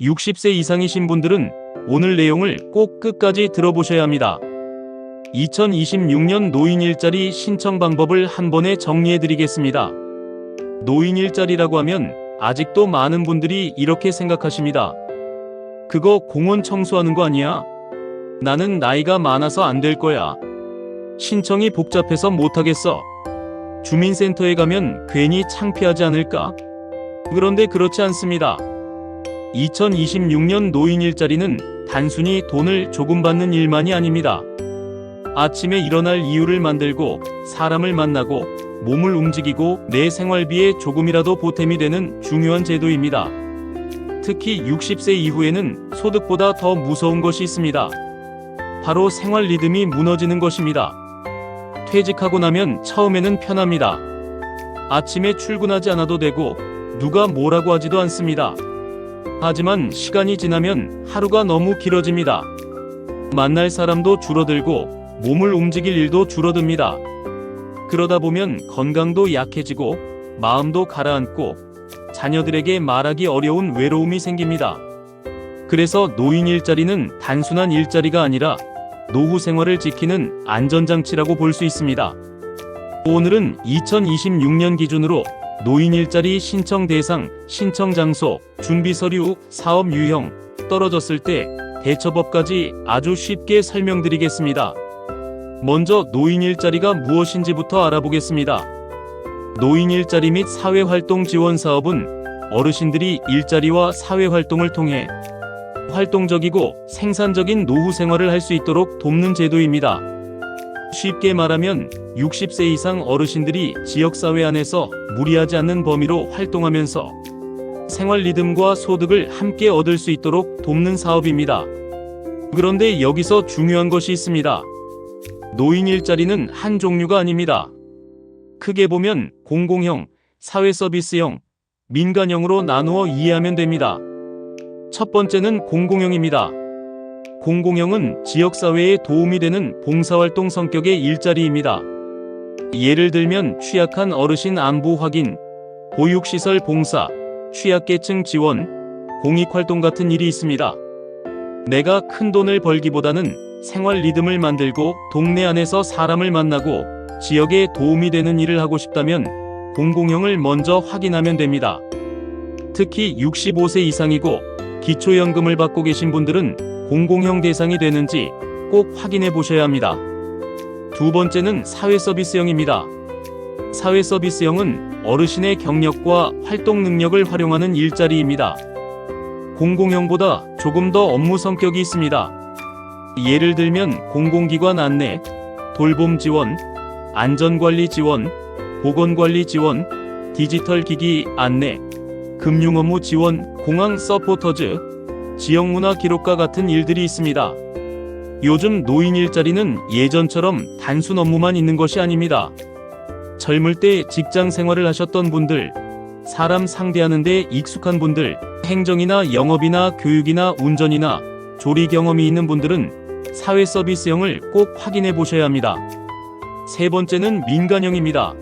60세 이상이신 분들은 오늘 내용을 꼭 끝까지 들어보셔야 합니다. 2026년 노인 일자리 신청 방법을 한 번에 정리해 드리겠습니다. 노인 일자리라고 하면 아직도 많은 분들이 이렇게 생각하십니다. 그거 공원 청소하는 거 아니야? 나는 나이가 많아서 안 될 거야. 신청이 복잡해서 못하겠어. 주민센터에 가면 괜히 창피하지 않을까? 그런데 그렇지 않습니다. 2026년 노인 일자리는 단순히 돈을 조금 받는 일만이 아닙니다. 아침에 일어날 이유를 만들고 사람을 만나고 몸을 움직이고 내 생활비에 조금이라도 보탬이 되는 중요한 제도입니다. 특히 60세 이후에는 소득보다 더 무서운 것이 있습니다. 바로 생활 리듬이 무너지는 것입니다. 퇴직하고 나면 처음에는 편합니다. 아침에 출근하지 않아도 되고 누가 뭐라고 하지도 않습니다. 하지만 시간이 지나면 하루가 너무 길어집니다. 만날 사람도 줄어들고 몸을 움직일 일도 줄어듭니다. 그러다 보면 건강도 약해지고 마음도 가라앉고 자녀들에게 말하기 어려운 외로움이 생깁니다. 그래서 노인 일자리는 단순한 일자리가 아니라 노후 생활을 지키는 안전장치라고 볼 수 있습니다. 오늘은 2026년 기준으로 노인 일자리 신청 대상, 신청 장소, 준비 서류, 사업 유형, 떨어졌을 때 대처법까지 아주 쉽게 설명드리겠습니다. 먼저 노인 일자리가 무엇인지부터 알아보겠습니다. 노인 일자리 및 사회활동 지원 사업은 어르신들이 일자리와 사회활동을 통해 활동적이고 생산적인 노후 생활을 할 수 있도록 돕는 제도입니다. 쉽게 말하면 60세 이상 어르신들이 지역사회 안에서 무리하지 않는 범위로 활동하면서 생활 리듬과 소득을 함께 얻을 수 있도록 돕는 사업입니다. 그런데 여기서 중요한 것이 있습니다. 노인 일자리는 한 종류가 아닙니다. 크게 보면 공공형, 사회서비스형, 민간형으로 나누어 이해하면 됩니다. 첫 번째는 공공형입니다. 공공형은 지역사회에 도움이 되는 봉사활동 성격의 일자리입니다. 예를 들면 취약한 어르신 안부 확인, 보육시설 봉사, 취약계층 지원, 공익활동 같은 일이 있습니다. 내가 큰 돈을 벌기보다는 생활 리듬을 만들고 동네 안에서 사람을 만나고 지역에 도움이 되는 일을 하고 싶다면 공공형을 먼저 확인하면 됩니다. 특히 65세 이상이고 기초연금을 받고 계신 분들은 공공형 대상이 되는지 꼭 확인해 보셔야 합니다. 두 번째는 사회서비스형입니다. 사회서비스형은 어르신의 경력과 활동 능력을 활용하는 일자리입니다. 공공형보다 조금 더 업무 성격이 있습니다. 예를 들면 공공기관 안내, 돌봄 지원, 안전관리 지원, 보건관리 지원, 디지털 기기 안내, 금융 업무 지원, 공항 서포터즈, 지역문화 기록과 같은 일들이 있습니다. 요즘 노인 일자리는 예전처럼 단순 업무만 있는 것이 아닙니다. 젊을 때 직장 생활을 하셨던 분들, 사람 상대하는 데 익숙한 분들, 행정이나 영업이나 교육이나 운전이나 조리 경험이 있는 분들은 사회서비스형을 꼭 확인해 보셔야 합니다. 세 번째는 민간형입니다.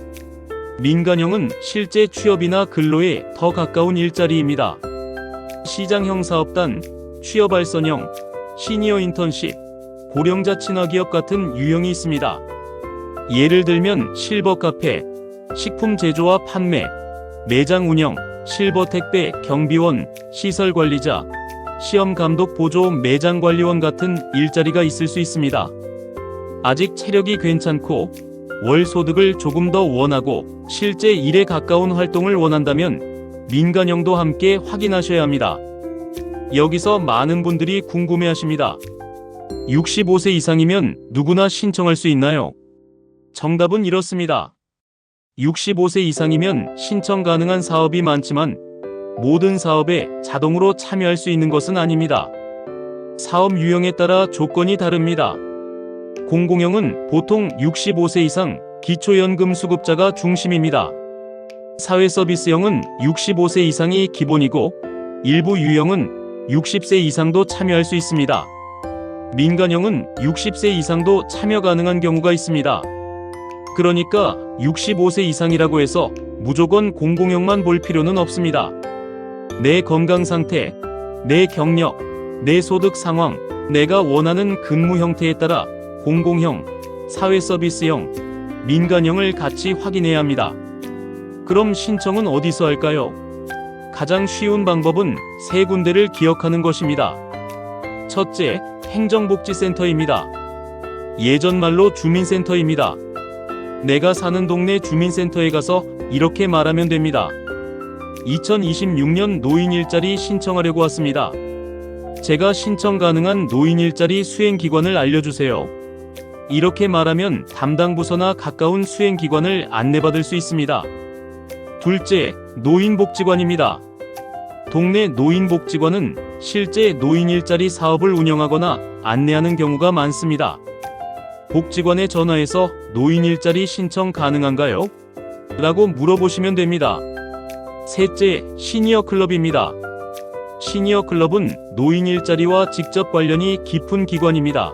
민간형은 실제 취업이나 근로에 더 가까운 일자리입니다. 시장형 사업단, 취업알선형, 시니어 인턴십, 고령자 친화기업 같은 유형이 있습니다. 예를 들면 실버 카페, 식품 제조와 판매, 매장 운영, 실버 택배, 경비원, 시설 관리자, 시험 감독 보조 매장 관리원 같은 일자리가 있을 수 있습니다. 아직 체력이 괜찮고 월 소득을 조금 더 원하고 실제 일에 가까운 활동을 원한다면 민간형도 함께 확인하셔야 합니다. 여기서 많은 분들이 궁금해하십니다. 65세 이상이면 누구나 신청할 수 있나요? 정답은 이렇습니다. 65세 이상이면 신청 가능한 사업이 많지만 모든 사업에 자동으로 참여할 수 있는 것은 아닙니다. 사업 유형에 따라 조건이 다릅니다. 공공형은 보통 65세 이상 기초연금 수급자가 중심입니다. 사회서비스형은 65세 이상이 기본이고 일부 유형은 60세 이상도 참여할 수 있습니다. 민간형은 60세 이상도 참여 가능한 경우가 있습니다. 그러니까 65세 이상이라고 해서 무조건 공공형만 볼 필요는 없습니다. 내 건강 상태, 내 경력, 내 소득 상황, 내가 원하는 근무 형태에 따라 공공형, 사회서비스형, 민간형을 같이 확인해야 합니다. 그럼 신청은 어디서 할까요? 가장 쉬운 방법은 세 군데를 기억하는 것입니다. 첫째, 행정복지센터입니다. 예전 말로 주민센터입니다. 내가 사는 동네 주민센터에 가서 이렇게 말하면 됩니다. 2026년 노인 일자리 신청하려고 왔습니다. 제가 신청 가능한 노인 일자리 수행기관을 알려주세요. 이렇게 말하면 담당 부서나 가까운 수행기관을 안내받을 수 있습니다. 둘째, 노인복지관입니다. 동네 노인복지관은 실제 노인 일자리 사업을 운영하거나 안내하는 경우가 많습니다. 복지관에 전화해서 노인 일자리 신청 가능한가요? 라고 물어보시면 됩니다. 셋째, 시니어 클럽입니다. 시니어 클럽은 노인 일자리와 직접 관련이 깊은 기관입니다.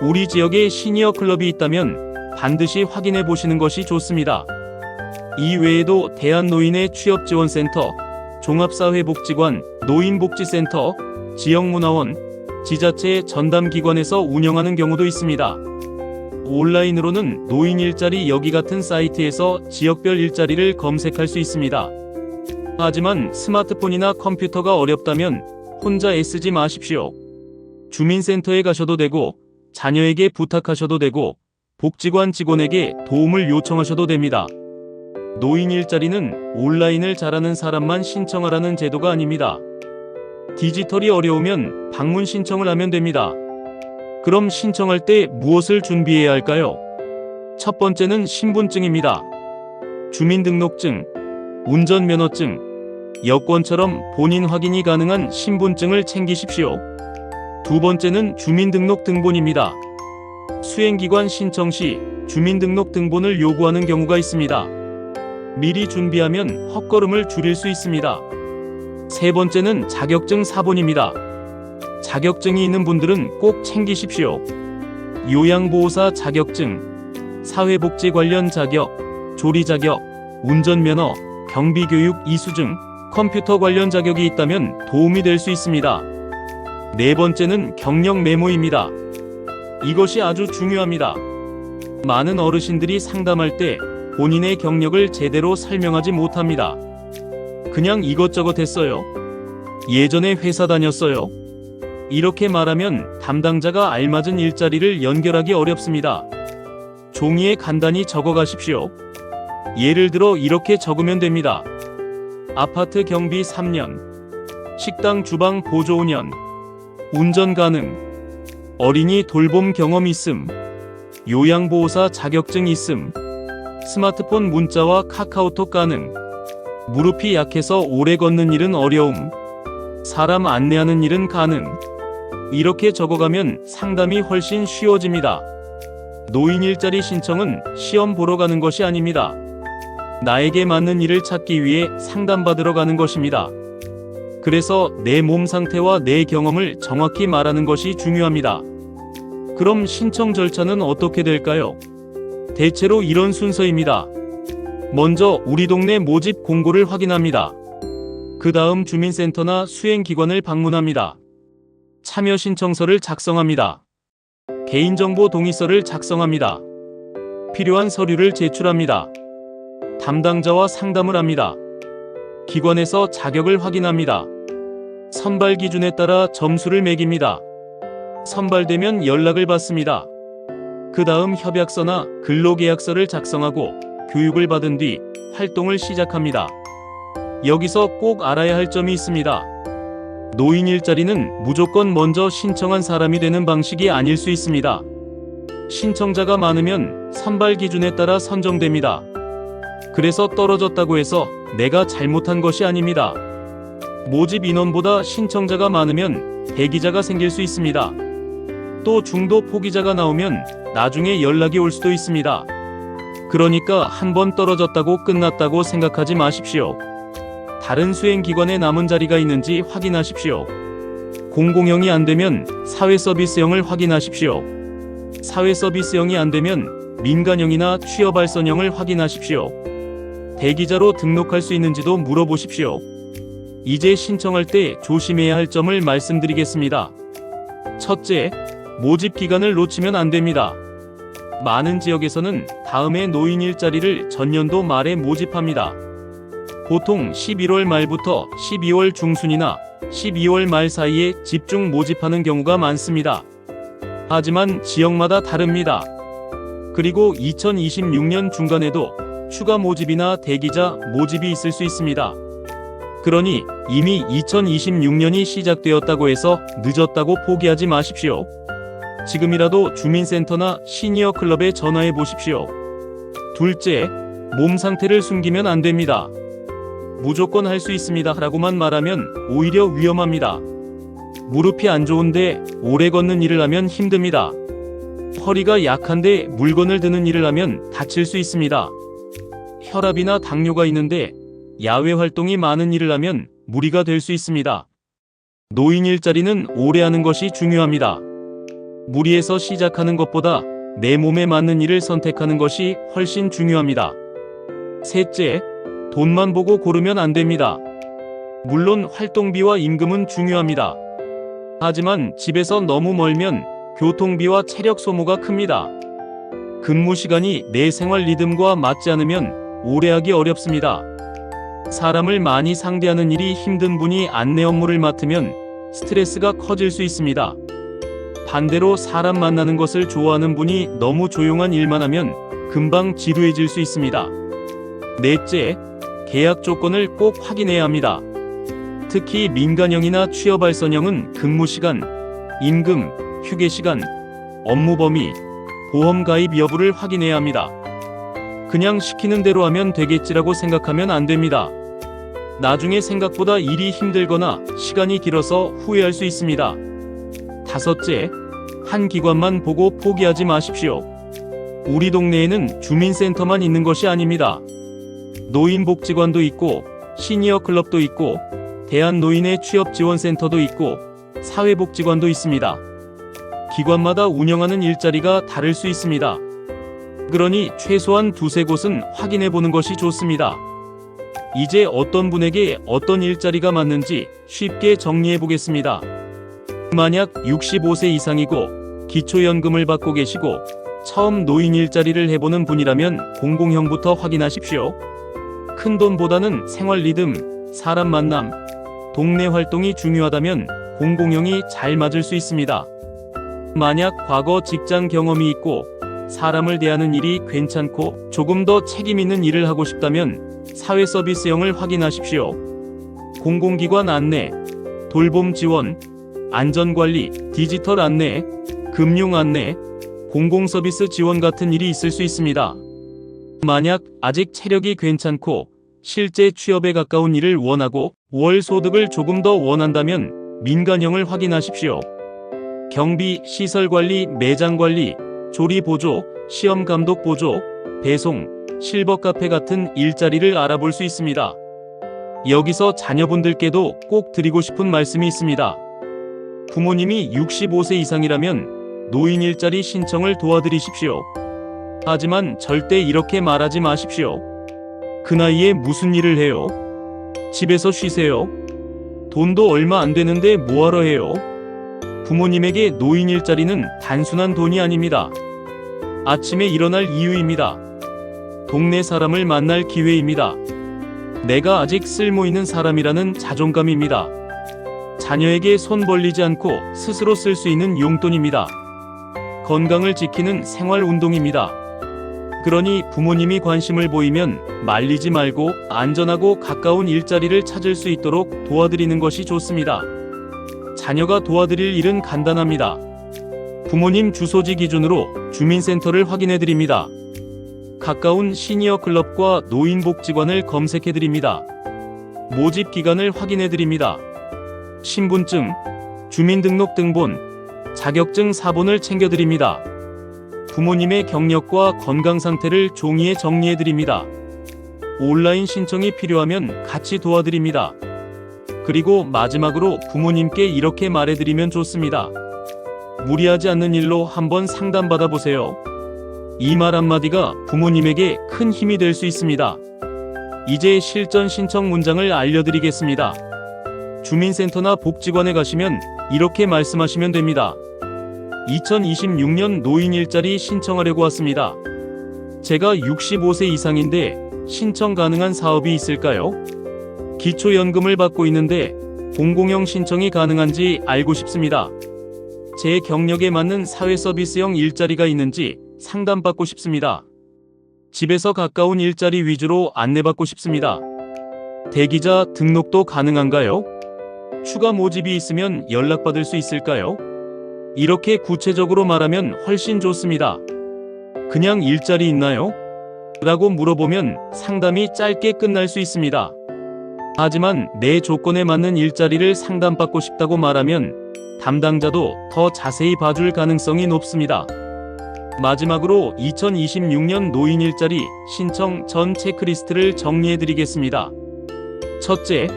우리 지역에 시니어 클럽이 있다면 반드시 확인해 보시는 것이 좋습니다. 이 외에도 대한노인의 취업지원센터, 종합사회복지관, 노인복지센터, 지역문화원, 지자체 전담기관에서 운영하는 경우도 있습니다. 온라인으로는 노인 일자리 여기 같은 사이트에서 지역별 일자리를 검색할 수 있습니다. 하지만 스마트폰이나 컴퓨터가 어렵다면 혼자 애쓰지 마십시오. 주민센터에 가셔도 되고, 자녀에게 부탁하셔도 되고, 복지관 직원에게 도움을 요청하셔도 됩니다. 노인 일자리는 온라인을 잘하는 사람만 신청하라는 제도가 아닙니다. 디지털이 어려우면 방문 신청을 하면 됩니다. 그럼 신청할 때 무엇을 준비해야 할까요? 첫 번째는 신분증입니다. 주민등록증, 운전면허증, 여권처럼 본인 확인이 가능한 신분증을 챙기십시오. 두 번째는 주민등록 등본입니다. 수행기관 신청 시 주민등록 등본을 요구하는 경우가 있습니다. 미리 준비하면 헛걸음을 줄일 수 있습니다. 세 번째는 자격증 사본입니다. 자격증이 있는 분들은 꼭 챙기십시오. 요양보호사 자격증, 사회복지 관련 자격, 조리 자격, 운전면허, 경비교육 이수증, 컴퓨터 관련 자격이 있다면 도움이 될 수 있습니다. 네 번째는 경력 메모입니다. 이것이 아주 중요합니다. 많은 어르신들이 상담할 때 본인의 경력을 제대로 설명하지 못합니다. 그냥 이것저것 했어요. 예전에 회사 다녔어요. 이렇게 말하면 담당자가 알맞은 일자리를 연결하기 어렵습니다. 종이에 간단히 적어 가십시오. 예를 들어 이렇게 적으면 됩니다. 아파트 경비 3년, 식당 주방 보조 5년, 운전 가능, 어린이 돌봄 경험 있음, 요양보호사 자격증 있음, 스마트폰 문자와 카카오톡 가능, 무릎이 약해서 오래 걷는 일은 어려움, 사람 안내하는 일은 가능. 이렇게 적어가면 상담이 훨씬 쉬워집니다. 노인 일자리 신청은 시험 보러 가는 것이 아닙니다. 나에게 맞는 일을 찾기 위해 상담받으러 가는 것입니다. 그래서 내 몸 상태와 내 경험을 정확히 말하는 것이 중요합니다. 그럼 신청 절차는 어떻게 될까요? 대체로 이런 순서입니다. 먼저 우리 동네 모집 공고를 확인합니다. 그 다음 주민센터나 수행기관을 방문합니다. 참여 신청서를 작성합니다. 개인정보 동의서를 작성합니다. 필요한 서류를 제출합니다. 담당자와 상담을 합니다. 기관에서 자격을 확인합니다. 선발 기준에 따라 점수를 매깁니다. 선발되면 연락을 받습니다. 그 다음 협약서나 근로계약서를 작성하고 교육을 받은 뒤 활동을 시작합니다. 여기서 꼭 알아야 할 점이 있습니다. 노인 일자리는 무조건 먼저 신청한 사람이 되는 방식이 아닐 수 있습니다. 신청자가 많으면 선발 기준에 따라 선정됩니다. 그래서 떨어졌다고 해서 내가 잘못한 것이 아닙니다. 모집 인원보다 신청자가 많으면 대기자가 생길 수 있습니다. 또 중도 포기자가 나오면 나중에 연락이 올 수도 있습니다. 그러니까 한번 떨어졌다고 끝났다고 생각하지 마십시오. 다른 수행기관에 남은 자리가 있는지 확인하십시오. 공공형이 안 되면 사회서비스형을 확인하십시오. 사회서비스형이 안 되면 민간형이나 취업발전형을 확인하십시오. 대기자로 등록할 수 있는지도 물어보십시오. 이제 신청할 때 조심해야 할 점을 말씀드리겠습니다. 첫째, 모집 기간을 놓치면 안 됩니다. 많은 지역에서는 다음해 노인 일자리를 전년도 말에 모집합니다. 보통 11월 말부터 12월 중순이나 12월 말 사이에 집중 모집하는 경우가 많습니다. 하지만 지역마다 다릅니다. 그리고 2026년 중간에도 추가 모집이나 대기자 모집이 있을 수 있습니다. 그러니 이미 2026년이 시작되었다고 해서 늦었다고 포기하지 마십시오. 지금이라도 주민센터나 시니어 클럽에 전화해 보십시오. 둘째, 몸 상태를 숨기면 안 됩니다. 무조건 할 수 있습니다 라고만 말하면 오히려 위험합니다. 무릎이 안 좋은데 오래 걷는 일을 하면 힘듭니다. 허리가 약한데 물건을 드는 일을 하면 다칠 수 있습니다. 혈압이나 당뇨가 있는데 야외 활동이 많은 일을 하면 무리가 될 수 있습니다. 노인 일자리는 오래 하는 것이 중요합니다. 무리해서 시작하는 것보다 내 몸에 맞는 일을 선택하는 것이 훨씬 중요합니다. 셋째, 돈만 보고 고르면 안 됩니다. 물론 활동비와 임금은 중요합니다. 하지만 집에서 너무 멀면 교통비와 체력 소모가 큽니다. 근무 시간이 내 생활 리듬과 맞지 않으면 오래 하기 어렵습니다. 사람을 많이 상대하는 일이 힘든 분이 안내 업무를 맡으면 스트레스가 커질 수 있습니다. 반대로 사람 만나는 것을 좋아하는 분이 너무 조용한 일만 하면 금방 지루해질 수 있습니다. 넷째, 계약 조건을 꼭 확인해야 합니다. 특히 민간형이나 취업알선형은 근무시간, 임금, 휴게시간, 업무 범위, 보험 가입 여부를 확인해야 합니다. 그냥 시키는 대로 하면 되겠지라고 생각하면 안 됩니다. 나중에 생각보다 일이 힘들거나 시간이 길어서 후회할 수 있습니다. 다섯째, 한 기관만 보고 포기하지 마십시오. 우리 동네에는 주민센터만 있는 것이 아닙니다. 노인복지관도 있고 시니어 클럽도 있고 대한노인의 취업지원센터도 있고 사회복지관도 있습니다. 기관마다 운영하는 일자리가 다를 수 있습니다. 그러니 최소한 두세 곳은 확인해 보는 것이 좋습니다. 이제 어떤 분에게 어떤 일자리가 맞는지 쉽게 정리해 보겠습니다. 만약 65세 이상이고 기초연금을 받고 계시고 처음 노인 일자리를 해보는 분이라면 공공형부터 확인하십시오. 큰 돈보다는 생활 리듬, 사람 만남, 동네 활동이 중요하다면 공공형이 잘 맞을 수 있습니다. 만약 과거 직장 경험이 있고 사람을 대하는 일이 괜찮고 조금 더 책임 있는 일을 하고 싶다면 사회 서비스형을 확인하십시오. 공공기관 안내, 돌봄 지원, 안전관리, 디지털 안내, 금융 안내, 공공서비스 지원 같은 일이 있을 수 있습니다. 만약 아직 체력이 괜찮고 실제 취업에 가까운 일을 원하고 월 소득을 조금 더 원한다면 민간형을 확인하십시오. 경비, 시설관리, 매장관리, 조리보조, 시험감독 보조, 배송, 실버카페 같은 일자리를 알아볼 수 있습니다. 여기서 자녀분들께도 꼭 드리고 싶은 말씀이 있습니다. 부모님이 65세 이상이라면 노인 일자리 신청을 도와드리십시오. 하지만 절대 이렇게 말하지 마십시오. 그 나이에 무슨 일을 해요? 집에서 쉬세요? 돈도 얼마 안 되는데 뭐하러 해요? 부모님에게 노인 일자리는 단순한 돈이 아닙니다. 아침에 일어날 이유입니다. 동네 사람을 만날 기회입니다. 내가 아직 쓸모있는 사람이라는 자존감입니다. 자녀에게 손 벌리지 않고 스스로 쓸 수 있는 용돈입니다. 건강을 지키는 생활 운동입니다. 그러니 부모님이 관심을 보이면 말리지 말고 안전하고 가까운 일자리를 찾을 수 있도록 도와드리는 것이 좋습니다. 자녀가 도와드릴 일은 간단합니다. 부모님 주소지 기준으로 주민센터를 확인해 드립니다. 가까운 시니어 클럽과 노인복지관을 검색해 드립니다. 모집 기간을 확인해 드립니다. 신분증, 주민등록등본, 자격증 사본을 챙겨 드립니다. 부모님의 경력과 건강 상태를 종이에 정리해 드립니다. 온라인 신청이 필요하면 같이 도와드립니다. 그리고 마지막으로 부모님께 이렇게 말해드리면 좋습니다. 무리하지 않는 일로 한번 상담받아 보세요. 이 말 한마디가 부모님에게 큰 힘이 될 수 있습니다. 이제 실전 신청 문장을 알려드리겠습니다. 주민센터나 복지관에 가시면 이렇게 말씀하시면 됩니다. 2026년 노인 일자리 신청하려고 왔습니다. 제가 65세 이상인데 신청 가능한 사업이 있을까요? 기초연금을 받고 있는데 공공형 신청이 가능한지 알고 싶습니다. 제 경력에 맞는 사회서비스형 일자리가 있는지 상담받고 싶습니다. 집에서 가까운 일자리 위주로 안내받고 싶습니다. 대기자 등록도 가능한가요? 추가 모집이 있으면 연락받을 수 있을까요? 이렇게 구체적으로 말하면 훨씬 좋습니다. 그냥 일자리 있나요? 라고 물어보면 상담이 짧게 끝날 수 있습니다. 하지만 내 조건에 맞는 일자리를 상담받고 싶다고 말하면 담당자도 더 자세히 봐줄 가능성이 높습니다. 마지막으로 2026년 노인 일자리 신청 전 체크리스트를 정리해드리겠습니다. 첫째,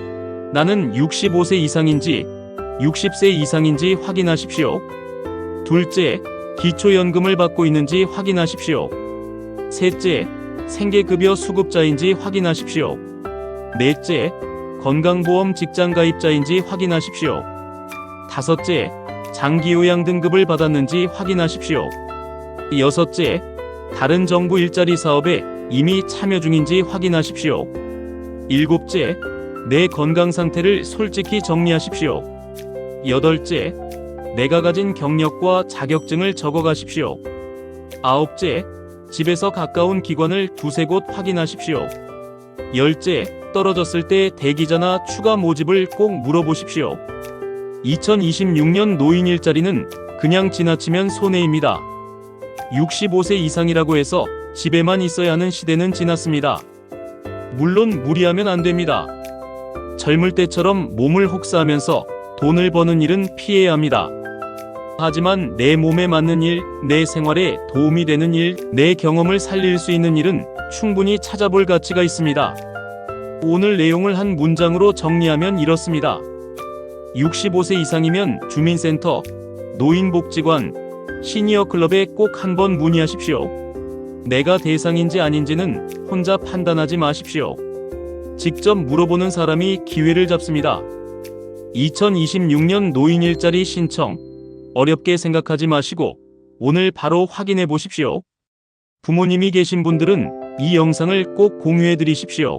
나는 65세 이상인지 60세 이상인지 확인하십시오. 둘째, 기초연금을 받고 있는지 확인하십시오. 셋째, 생계급여 수급자인지 확인하십시오. 넷째, 건강보험 직장가입자인지 확인하십시오. 다섯째, 장기요양 등급을 받았는지 확인하십시오. 여섯째, 다른 정부 일자리 사업에 이미 참여 중인지 확인하십시오. 일곱째, 내 건강 상태를 솔직히 정리하십시오. 여덟째, 내가 가진 경력과 자격증을 적어가십시오. 아홉째, 집에서 가까운 기관을 두세 곳 확인하십시오. 열째, 떨어졌을 때 대기자나 추가 모집을 꼭 물어보십시오. 2026년 노인 일자리는 그냥 지나치면 손해입니다. 65세 이상이라고 해서 집에만 있어야 하는 시대는 지났습니다. 물론 무리하면 안 됩니다. 젊을 때처럼 몸을 혹사하면서 돈을 버는 일은 피해야 합니다. 하지만 내 몸에 맞는 일, 내 생활에 도움이 되는 일, 내 경험을 살릴 수 있는 일은 충분히 찾아볼 가치가 있습니다. 오늘 내용을 한 문장으로 정리하면 이렇습니다. 65세 이상이면 주민센터, 노인복지관, 시니어클럽에 꼭 한번 문의하십시오. 내가 대상인지 아닌지는 혼자 판단하지 마십시오. 직접 물어보는 사람이 기회를 잡습니다. 2026년 노인 일자리 신청, 어렵게 생각하지 마시고 오늘 바로 확인해 보십시오. 부모님이 계신 분들은 이 영상을 꼭 공유해 드리십시오.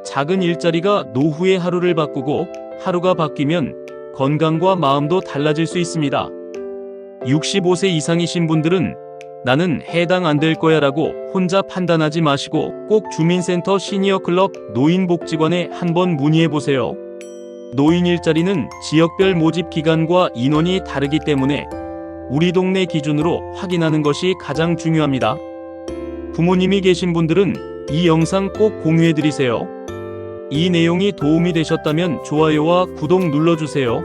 작은 일자리가 노후의 하루를 바꾸고 하루가 바뀌면 건강과 마음도 달라질 수 있습니다. 65세 이상이신 분들은 나는 해당 안 될 거야 라고 혼자 판단하지 마시고 꼭 주민센터 시니어클럽 노인복지관에 한번 문의해 보세요. 노인 일자리는 지역별 모집 기간과 인원이 다르기 때문에 우리 동네 기준으로 확인하는 것이 가장 중요합니다. 부모님이 계신 분들은 이 영상 꼭 공유해 드리세요. 이 내용이 도움이 되셨다면 좋아요와 구독 눌러주세요.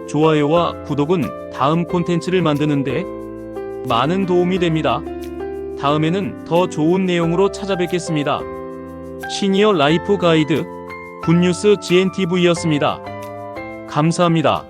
좋아요와 구독은 다음 콘텐츠를 만드는데 많은 도움이 됩니다. 다음에는 더 좋은 내용으로 찾아뵙겠습니다. 시니어 라이프 가이드 굿뉴스 GNTV였습니다. 감사합니다.